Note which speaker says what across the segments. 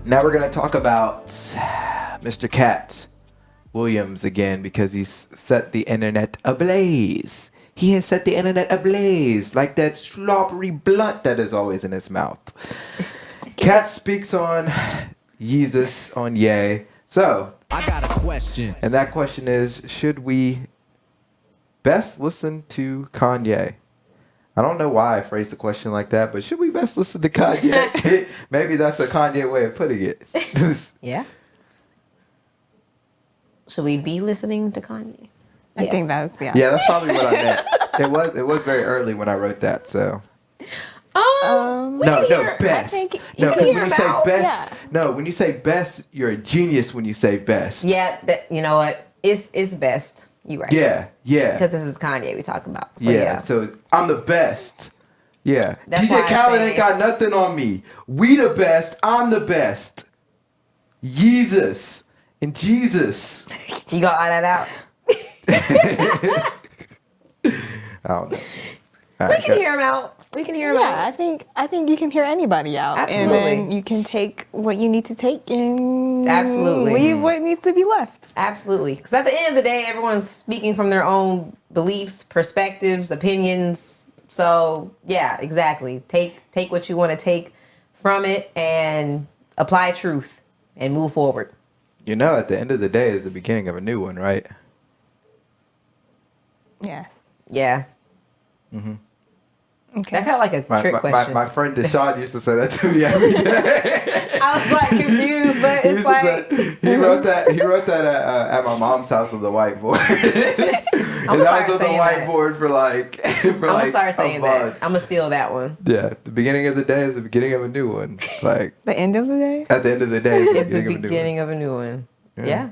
Speaker 1: Now we're going to talk about Mr. Cat Williams again because he's set the internet ablaze. He has set the internet ablaze like that slobbery blunt that is always in his mouth. Cat speaks on Jesus, on Ye. So,
Speaker 2: I got a question.
Speaker 1: And that question is, should we best listen to Kanye? I don't know why I phrased the question like that, but should we best listen to Kanye? Maybe that's a Kanye way of putting it.
Speaker 3: Yeah. Should we be listening to Kanye?
Speaker 4: I think that's, yeah.
Speaker 1: Yeah, that's probably what I meant. It was very early when I wrote that, so. Best. When you say best, you're a genius when you say best.
Speaker 3: Yeah, you know what? It's best. You right.
Speaker 1: Yeah.
Speaker 3: Because this is Kanye we talking about. So, yeah.
Speaker 1: So I'm the best. Yeah.
Speaker 3: That's
Speaker 1: DJ Khaled ain't got nothing on me. We the best. I'm the best. Jesus. And Jesus.
Speaker 3: You got all that out?
Speaker 1: I don't know.
Speaker 3: We can hear him out. We can hear him out.
Speaker 4: I think you can hear anybody out.
Speaker 3: Absolutely.
Speaker 4: And then you can take what you need to take and
Speaker 3: absolutely
Speaker 4: leave what needs to be left.
Speaker 3: Absolutely. Because at the end of the day, everyone's speaking from their own beliefs, perspectives, opinions. So, yeah, exactly. Take what you want to take from it and apply truth and move forward.
Speaker 1: You know, at the end of the day is the beginning of a new one, right?
Speaker 4: Yes.
Speaker 3: Yeah.
Speaker 1: Mm-hmm.
Speaker 3: Okay. That felt like a trick question.
Speaker 1: My friend Deshaun used to say that to me every day.
Speaker 3: I was like confused, but it's like
Speaker 1: he wrote that at my mom's house on the whiteboard.
Speaker 3: I'm gonna start saying that.
Speaker 1: Whiteboard for
Speaker 3: I'm gonna start saying that. I'm gonna steal that one.
Speaker 1: Yeah, the beginning of the day is the beginning of a new one. It's like
Speaker 4: the end of the day.
Speaker 1: At the end of the day,
Speaker 3: it's the beginning of a new one. Yeah.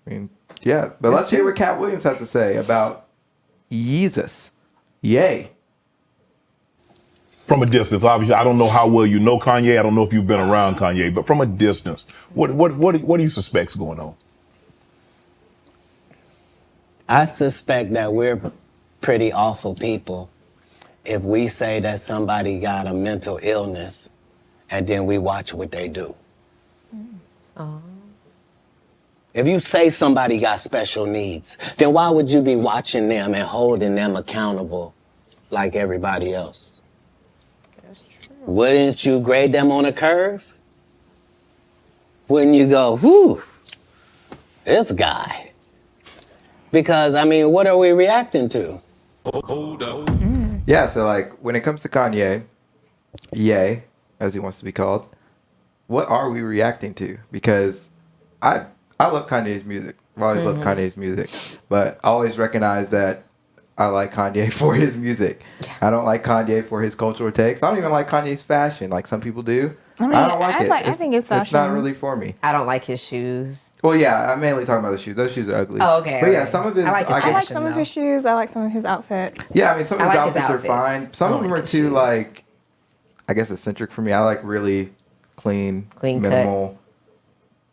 Speaker 1: I mean, yeah, but let's hear what Cat Williams has to say about Jesus. Yay.
Speaker 5: From a distance, obviously, I don't know how well you know Kanye. I don't know if you've been around Kanye, but from a distance, what do you suspect's going on?
Speaker 6: I suspect that we're pretty awful people if we say that somebody got a mental illness and then we watch what they do. If you say somebody got special needs, then why would you be watching them and holding them accountable like everybody else? Wouldn't you grade them on a curve? Wouldn't you go, whew, this guy? Because, I mean, what are we reacting to?
Speaker 1: Yeah, so like when it comes to Kanye, Ye, as he wants to be called, what are we reacting to? Because I love Kanye's music. I've always loved Kanye's music. But I always recognize that I like Kanye for his music. I don't like Kanye for his cultural takes. I don't even like Kanye's fashion like some people do. I don't like it.
Speaker 4: I think it's fashion.
Speaker 1: It's not really for me.
Speaker 3: I don't like his shoes.
Speaker 1: Well, yeah, I'm mainly talking about the shoes. Those shoes are ugly.
Speaker 3: Oh, okay.
Speaker 1: But yeah, some of his...
Speaker 3: I like
Speaker 4: some of his shoes. I like some of his outfits.
Speaker 1: Yeah, I mean, some of his
Speaker 3: like
Speaker 1: outfits are fine. Some of them are too, like, I guess eccentric for me. I like really clean minimal.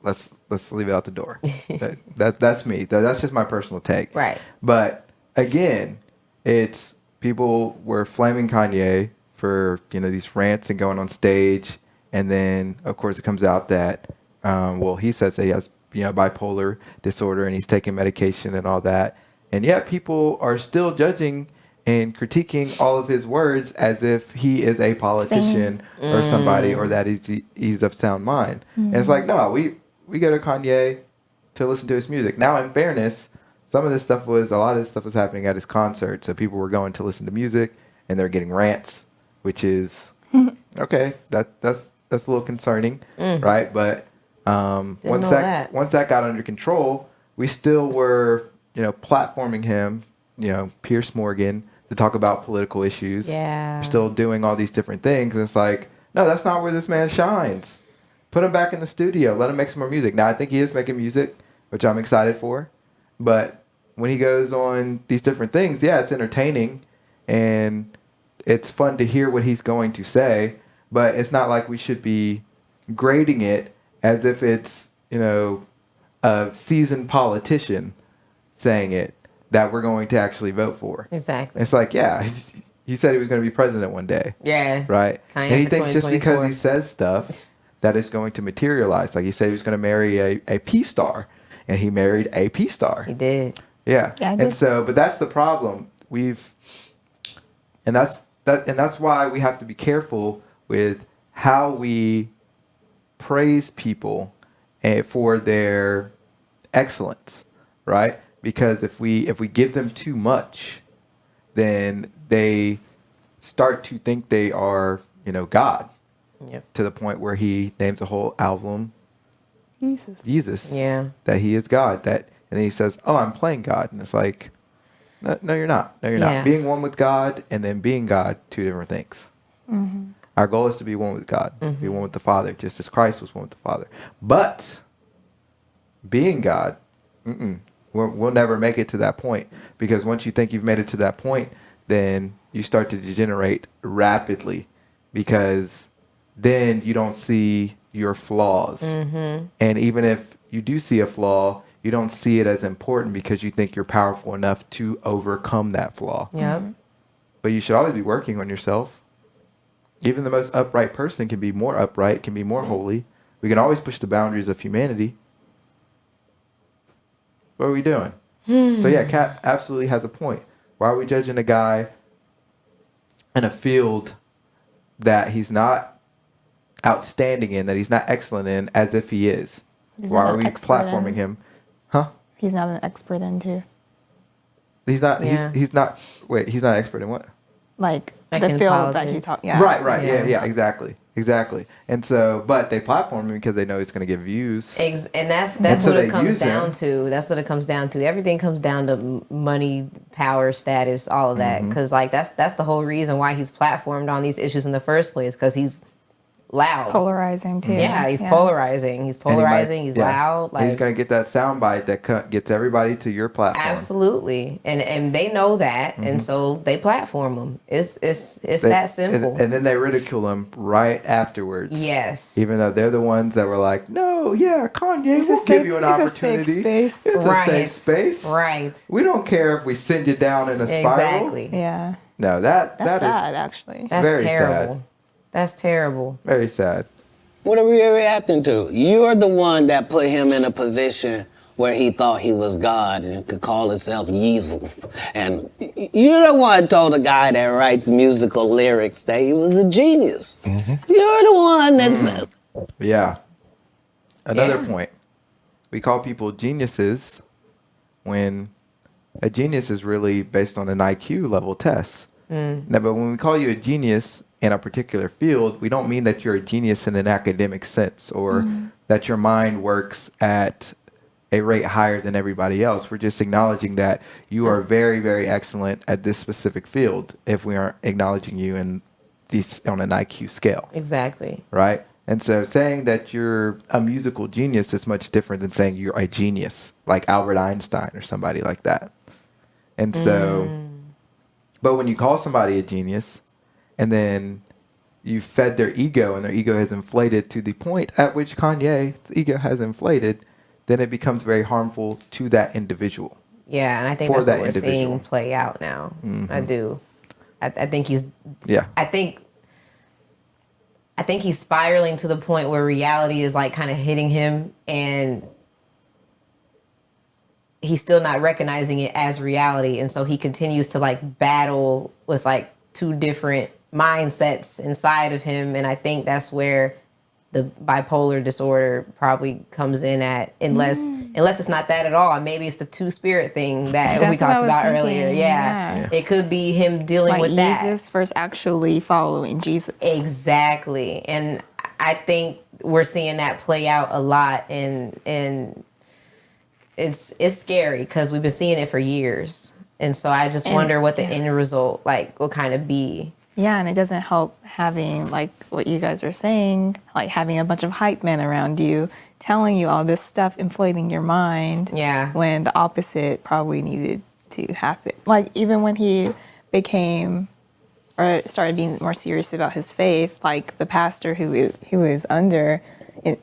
Speaker 1: Cut. Let's leave it out the door. That's me. That's just my personal take.
Speaker 3: Right.
Speaker 1: But again, it's people were flaming Kanye for these rants and going on stage, and then of course it comes out that he says that he has bipolar disorder and he's taking medication and all that, and yet people are still judging and critiquing all of his words as if he is a politician or somebody, or that he's of sound mind. And it's like, no, we go to Kanye to listen to his music. Now, in fairness, a lot of this stuff was happening at his concert. So people were going to listen to music and they're getting rants, which is okay. That's a little concerning, right? But once that got under control, we still were, platforming him, Pierce Morgan, to talk about political issues.
Speaker 3: Yeah.
Speaker 1: We're still doing all these different things. And it's like, no, that's not where this man shines. Put him back in the studio. Let him make some more music. Now, I think he is making music, which I'm excited for. But when he goes on these different things, yeah, it's entertaining. And it's fun to hear what he's going to say. But it's not like we should be grading it as if it's, a seasoned politician saying it that we're going to actually vote for.
Speaker 3: Exactly.
Speaker 1: It's like, yeah, he said he was going to be president one day.
Speaker 3: Yeah.
Speaker 1: Right?
Speaker 3: Kanye
Speaker 1: and he
Speaker 3: for
Speaker 1: thinks just because he says stuff that is going to materialize. Like he said he was going to marry a P star, and he married a P star.
Speaker 3: He did.
Speaker 1: Yeah.
Speaker 4: Yeah, I
Speaker 1: And
Speaker 4: did.
Speaker 1: so, but that's the problem. And that's why we have to be careful with how we praise people for their excellence, right? Because if we give them too much, then they start to think they are, God,
Speaker 3: Yep.
Speaker 1: to the point where he names a whole album Jesus.
Speaker 3: Yeah.
Speaker 1: That he is God. And then he says, "Oh, I'm playing God," and it's like, no, you're not. No, you're
Speaker 3: Yeah.
Speaker 1: not. Being one with God and then being God, two different things. Our goal is to be one with God, be one with the Father, just as Christ was one with the Father. But being God, we'll never make it to that point, because once you think you've made it to that point, then you start to degenerate rapidly, because then you don't see your flaws. And even if you do see a flaw, you don't see it as important because you think you're powerful enough to overcome that flaw.
Speaker 3: Yep.
Speaker 1: But you should always be working on yourself. Even the most upright person can be more upright, can be more holy. We can always push the boundaries of humanity. What are we doing? So yeah, Kat absolutely has a point. Why are we judging a guy in a field that he's not outstanding in, that he's not excellent in, as if he is?
Speaker 4: He's
Speaker 1: Why
Speaker 4: not
Speaker 1: are
Speaker 4: an
Speaker 1: we
Speaker 4: expert
Speaker 1: platforming
Speaker 4: in.
Speaker 1: him? Huh?
Speaker 4: He's not an expert in too.
Speaker 1: He's not.
Speaker 3: Yeah.
Speaker 1: He's not. Wait. He's not expert in what?
Speaker 4: Like
Speaker 3: Like
Speaker 4: the
Speaker 3: in
Speaker 4: field that he
Speaker 3: politics.
Speaker 4: taught. Yeah.
Speaker 1: Right.
Speaker 3: Yeah.
Speaker 1: Yeah. Exactly. And so, but they platform him because they know he's going to get views.
Speaker 3: And that's
Speaker 1: so
Speaker 3: what
Speaker 1: they
Speaker 3: it comes
Speaker 1: use him.
Speaker 3: down to. That's what it comes down to. Everything comes down to money, power, status, all of that. Because like that's the whole reason why he's platformed on these issues in the first place. Because he's loud.
Speaker 4: Polarizing too.
Speaker 3: Yeah, he's polarizing. He's
Speaker 1: And he might-
Speaker 3: polarizing. He's
Speaker 1: yeah.
Speaker 3: loud.
Speaker 1: And he's
Speaker 3: Like
Speaker 1: going to get that soundbite that gets everybody to your platform.
Speaker 3: absolutely, and they know that, and so they platform him. It's that simple.
Speaker 1: And then they ridicule him right afterwards.
Speaker 3: Yes.
Speaker 1: Even though they're the ones that were like, "No, yeah, Kanye,
Speaker 4: It's a
Speaker 1: we'll give
Speaker 4: safe-
Speaker 1: you an
Speaker 4: it's a
Speaker 1: opportunity.
Speaker 4: safe space."
Speaker 1: It's a safe space.
Speaker 3: Right.
Speaker 1: We don't care if we send you down in a spiral."
Speaker 3: Exactly.
Speaker 4: Yeah.
Speaker 1: No, that's
Speaker 4: Sad, actually.
Speaker 3: That's
Speaker 1: Very
Speaker 3: terrible.
Speaker 1: sad.
Speaker 3: That's terrible.
Speaker 1: very sad.
Speaker 6: What are we reacting to? You're the one that put him in a position where he thought he was God and could call himself Jesus. And you're the one told a guy that writes musical lyrics that he was a genius. You're the one that said,
Speaker 1: Yeah. Another
Speaker 3: Yeah.
Speaker 1: point. We call people geniuses when a genius is really based on an IQ level test. Now, but when we call you a genius in a particular field, we don't mean that you're a genius in an academic sense, or that your mind works at a rate higher than everybody else. We're just acknowledging that you are very, very excellent at this specific field if we aren't acknowledging you in this on an IQ scale.
Speaker 3: Exactly.
Speaker 1: Right? And so saying that you're a musical genius is much different than saying you're a genius, like Albert Einstein or somebody like that. And so, but when you call somebody a genius and then you fed their ego and their ego has inflated to the point at which Kanye's ego has inflated, then it becomes very harmful to that individual.
Speaker 3: Yeah, and I think
Speaker 1: For
Speaker 3: that's
Speaker 1: that
Speaker 3: what we're seeing
Speaker 1: individual.
Speaker 3: play out now. I do. I think he's.
Speaker 1: Yeah.
Speaker 3: I think he's spiraling to the point where reality is like kind of hitting him, and he's still not recognizing it as reality, and so he continues to like battle with like two different mindsets inside of him, and I think that's where the bipolar disorder probably comes in at, unless it's not that at all. Maybe it's the two spirit thing that we
Speaker 4: That's what I
Speaker 3: talked
Speaker 4: was
Speaker 3: about
Speaker 4: thinking,
Speaker 3: earlier. Yeah.
Speaker 4: yeah.
Speaker 3: It could be him dealing
Speaker 4: Like
Speaker 3: with that.
Speaker 4: Jesus versus actually following Jesus.
Speaker 3: Exactly. And I think we're seeing that play out a lot, and it's scary because we've been seeing it for years. And so I just wonder what the end result like will kind of be.
Speaker 4: Yeah, and it doesn't help having, like what you guys are saying, like having a bunch of hype men around you telling you all this stuff, inflating your mind.
Speaker 3: Yeah.
Speaker 4: When the opposite probably needed to happen. Like even when he became or started being more serious about his faith, like the pastor who he was under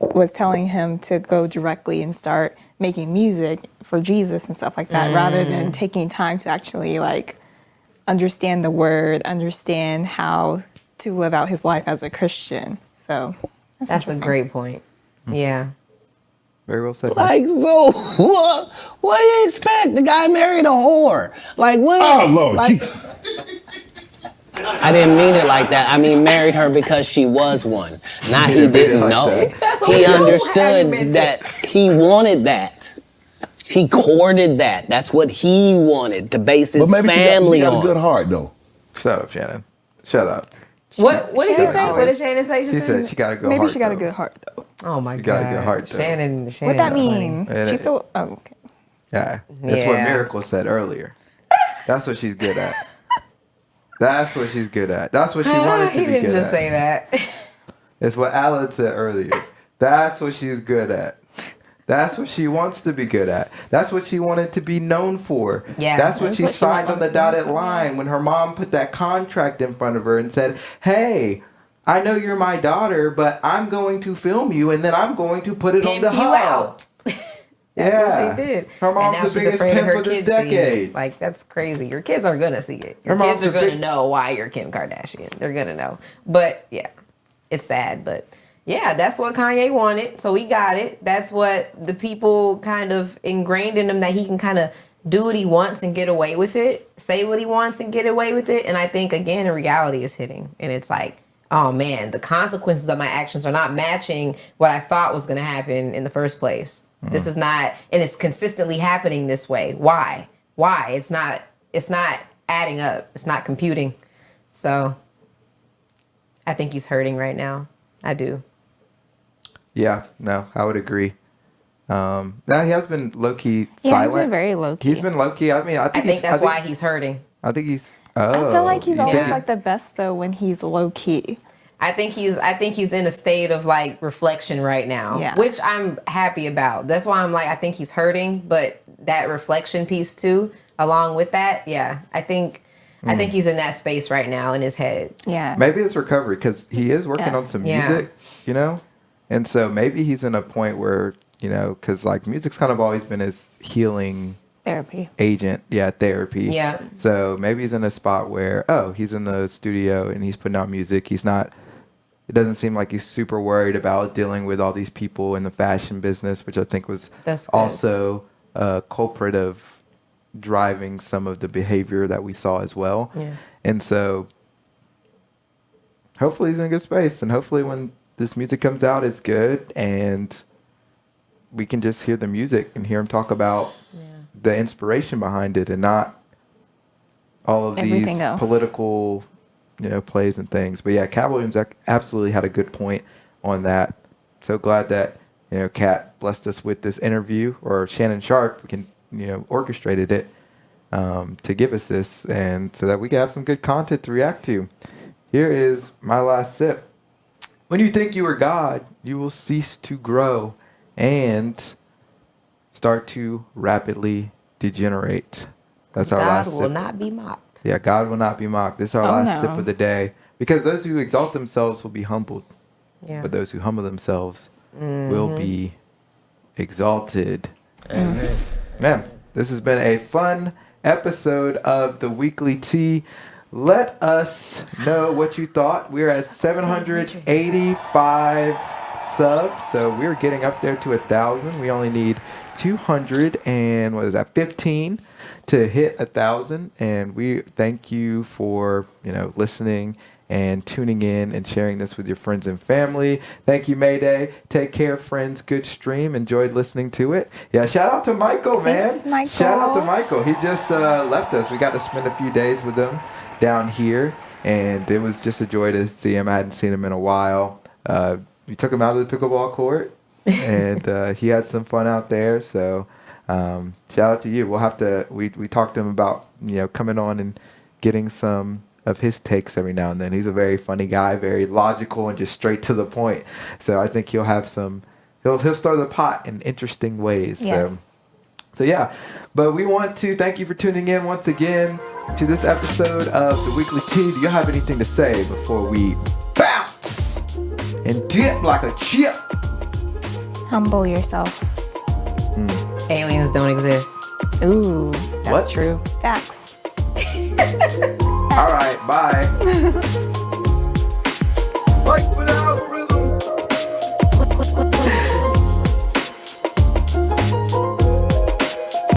Speaker 4: was telling him to go directly and start making music for Jesus and stuff like that, rather than taking time to actually like understand the word, understand how to live out his life as a Christian. So
Speaker 3: That's a
Speaker 4: interesting.
Speaker 3: great point. Yeah.
Speaker 1: Very well said.
Speaker 6: Like, so what do you expect? The guy married a whore. Like, what?
Speaker 5: Oh, Lord.
Speaker 6: Like, I didn't mean it like that. I mean, married her because she was one. Not he didn't
Speaker 1: like
Speaker 6: know.
Speaker 1: that.
Speaker 3: That's
Speaker 6: He
Speaker 3: okay. How you
Speaker 6: understood
Speaker 3: meant
Speaker 6: that he wanted that. He courted that. That's what he wanted to base his
Speaker 5: But maybe she
Speaker 6: family
Speaker 5: got
Speaker 6: on.
Speaker 5: a good heart, though.
Speaker 1: Shut up, Shannon. Shut up.
Speaker 3: What did he
Speaker 4: Shannon
Speaker 3: say? What did
Speaker 4: always-
Speaker 3: Shannon say?
Speaker 1: She said she got a good
Speaker 4: Maybe
Speaker 1: heart.
Speaker 4: she got a
Speaker 1: though.
Speaker 4: good heart though.
Speaker 3: Oh my
Speaker 1: You
Speaker 3: god.
Speaker 1: got a good heart, though.
Speaker 3: Shannon.
Speaker 4: What that
Speaker 3: Shannon's
Speaker 4: mean?
Speaker 1: And
Speaker 4: She's
Speaker 1: it-
Speaker 4: so. Oh, okay.
Speaker 1: Yeah. It's what
Speaker 3: Yeah.
Speaker 1: Miracle said earlier. That's what she's good at. That's what she's good at. That's what she wanted to
Speaker 3: He
Speaker 1: be
Speaker 3: didn't
Speaker 1: good
Speaker 3: just
Speaker 1: at.
Speaker 3: say that.
Speaker 1: It's what Alan said earlier. That's what she's good at. That's what she wants to be good at. That's what she wanted to be known for.
Speaker 3: Yeah.
Speaker 1: That's what
Speaker 4: That's
Speaker 1: she
Speaker 4: what she
Speaker 1: signed on
Speaker 4: wants
Speaker 1: the
Speaker 4: to be
Speaker 1: dotted
Speaker 4: known for.
Speaker 1: line when her mom put that contract in front of her and said, "Hey, I know you're my daughter, but I'm going to film you and then I'm going to put it on
Speaker 3: Pimp
Speaker 1: the
Speaker 3: you
Speaker 1: hub."
Speaker 3: out. That's
Speaker 1: Yeah.
Speaker 3: what she did.
Speaker 1: Her mom's
Speaker 3: and now
Speaker 1: the
Speaker 3: she's
Speaker 1: biggest
Speaker 3: afraid of
Speaker 1: pimp
Speaker 3: her
Speaker 1: of this
Speaker 3: kids seeing
Speaker 1: decade.
Speaker 3: it. Like, that's crazy. Your kids are gonna see it. Your
Speaker 1: Her mom's
Speaker 3: kids are
Speaker 1: the
Speaker 3: gonna
Speaker 1: big-
Speaker 3: know why you're Kim Kardashian. They're gonna know. But yeah, it's sad. But yeah, that's what Kanye wanted. So he got it. That's what the people kind of ingrained in him, that he can kind of do what he wants and get away with it, say what he wants and get away with it. And I think, again, the reality is hitting. And it's like, oh man, the consequences of my actions are not matching what I thought was going to happen in the first place. This is not, and it's consistently happening this way. Why? It's not adding up. It's not computing. So I think he's hurting right now. I do.
Speaker 1: Yeah, no, I would agree. Now he has been low key
Speaker 4: Yeah,
Speaker 1: silent.
Speaker 4: he's been very low key.
Speaker 1: He's been low key. I mean, I
Speaker 3: I
Speaker 1: think,
Speaker 3: think that's why he's hurting.
Speaker 1: I think he's.
Speaker 4: I feel like he's
Speaker 1: you
Speaker 4: always
Speaker 1: think-
Speaker 4: like the best though when he's low key.
Speaker 3: I think he's in a state of like reflection right now,
Speaker 4: Yeah.
Speaker 3: which I'm happy about. That's why I'm like, I think he's hurting, but that reflection piece too, along with that, yeah, I think he's in that space right now in his head.
Speaker 4: Yeah.
Speaker 1: Maybe it's recovery because he is working
Speaker 4: Yeah.
Speaker 1: on some
Speaker 3: Yeah.
Speaker 1: music, you know, and so maybe he's in a point where, you know, because like music's kind of always been his healing
Speaker 4: Therapy.
Speaker 1: agent, therapy.
Speaker 3: Yeah.
Speaker 1: So maybe he's in a spot where he's in the studio and he's putting out music. He's not. It doesn't seem like he's super worried about dealing with all these people in the fashion business, which I think was
Speaker 3: That's good.
Speaker 1: also a culprit of driving some of the behavior that we saw as well.
Speaker 3: Yeah.
Speaker 1: And so hopefully he's in a good space, and hopefully when this music comes out, it's good, and we can just hear the music and hear him talk about the inspiration behind it, and not all of
Speaker 4: Everything
Speaker 1: these
Speaker 4: else.
Speaker 1: political, plays and things. But yeah, Cat Williams absolutely had a good point on that. So glad that Cat blessed us with this interview, or Shannon Sharp, we can orchestrated it to give us this, and so that we can have some good content to react to. Here is my last sip. When you think you are God, you will cease to grow and start to rapidly degenerate. That's our
Speaker 3: God
Speaker 1: last
Speaker 3: will
Speaker 1: sip.
Speaker 3: not be mocked.
Speaker 1: Yeah, God will not be mocked. This is our
Speaker 4: Oh,
Speaker 1: last
Speaker 4: no.
Speaker 1: sip of the day. Because those who exalt themselves will be humbled,
Speaker 3: Yeah.
Speaker 1: but those who humble themselves will be exalted. Man, this has been a fun episode of the Weekly Tea. Let us know what you thought. We're at 785 subs, so we're getting up there to 1,000. We only need 15 to hit 1,000, and we thank you for listening and tuning in and sharing this with your friends and family. Thank you, Mayday. Take care, friends. Good stream. Enjoyed listening to it. Yeah, shout out to Michael,
Speaker 4: Thanks,
Speaker 1: man.
Speaker 4: Michael.
Speaker 1: Shout out to Michael. He just left us. We got to spend a few days with him down here, and it was just a joy to see him. I hadn't seen him in a while. We took him out of the pickleball court, and he had some fun out there. So shout out to you. We'll have to. We talked to him about coming on and getting some of his takes every now and then. He's a very funny guy, very logical, and just straight to the point. So I think he'll have some. He'll stir the pot in interesting ways.
Speaker 4: Yes.
Speaker 1: So yeah, but we want to thank you for tuning in once again to this episode of the Weekly Tea. Do you have anything to say before we bounce and dip like a chip?
Speaker 4: Humble yourself.
Speaker 3: Aliens don't exist.
Speaker 4: Ooh, that's
Speaker 1: What?
Speaker 4: true. Facts.
Speaker 1: All right, bye.